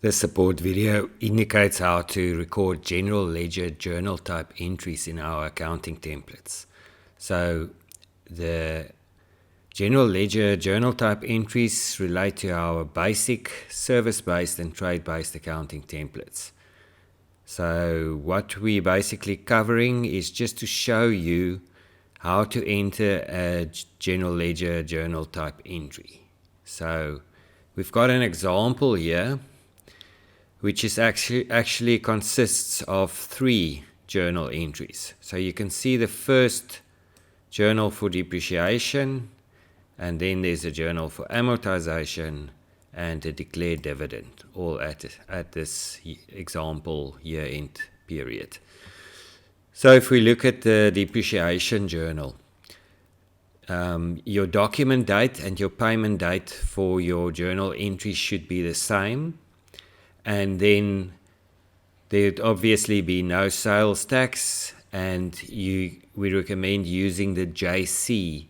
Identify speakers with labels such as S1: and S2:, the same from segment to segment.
S1: This support video indicates how to record general ledger journal type entries in our accounting templates. So the general ledger journal type entries relate to our basic service-based and trade-based accounting templates. So what we're basically covering is just to show you how to enter a general ledger journal type entry. So we've got an example here, which is actually consists of 3 journal entries. So you can see the first journal for depreciation, and then there's a journal for amortization and a declared dividend, all at this example year-end period. So if we look at the depreciation journal, your document date and your payment date for your journal entry should be the same. And then there'd obviously be no sales tax, and we recommend using the JC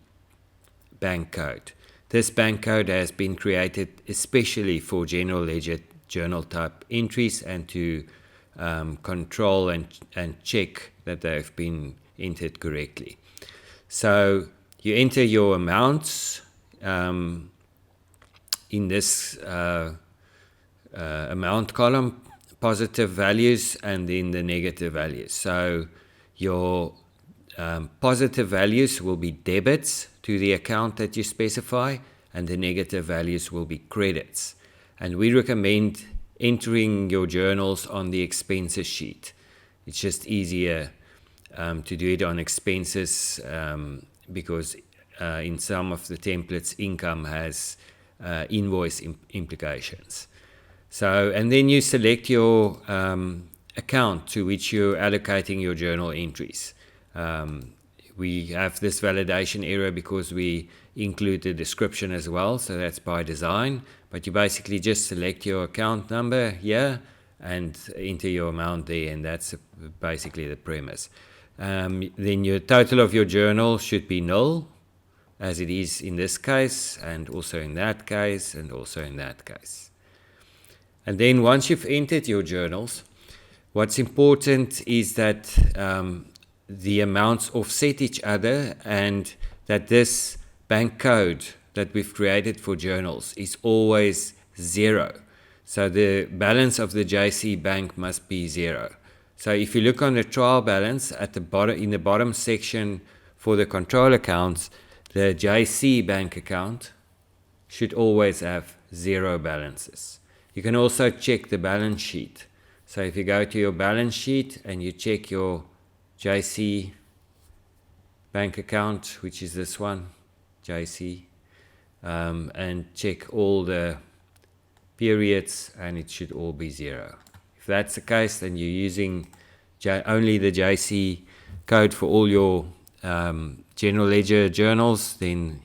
S1: bank code. This bank code has been created especially for general ledger journal type entries and to control and check that they've been entered correctly. So you enter your amounts in this amount column, positive values, and then the negative values. So your positive values will be debits to the account that you specify, and the negative values will be credits. And we recommend entering your journals on the expenses sheet. It's just easier to do it on expenses because in some of the templates, income has invoice implications. So, and then you select your account to which you're allocating your journal entries. We have this validation error because we include the description as well, so that's by design. But you basically just select your account number here and enter your amount there, and that's basically the premise. Then your total of your journal should be null, as it is in this case, and also in that case, and also in that case. And then once you've entered your journals, what's important is that the amounts offset each other, and that this bank code that we've created for journals is always 0. So the balance of the JC bank must be 0. So if you look on the trial balance at the bottom, in the bottom section for the control accounts, the JC bank account should always have 0 balances. You can also check the balance sheet. So if you go to your balance sheet and you check your JC bank account, which is this one, JC, and check all the periods, and it should all be 0. If that's the case, then you're using only the JC code for all your general ledger journals, then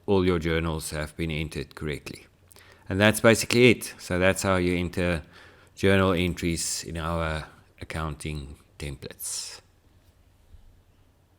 S1: all your journals have been entered correctly. And that's basically it. So that's how you enter journal entries in our accounting templates.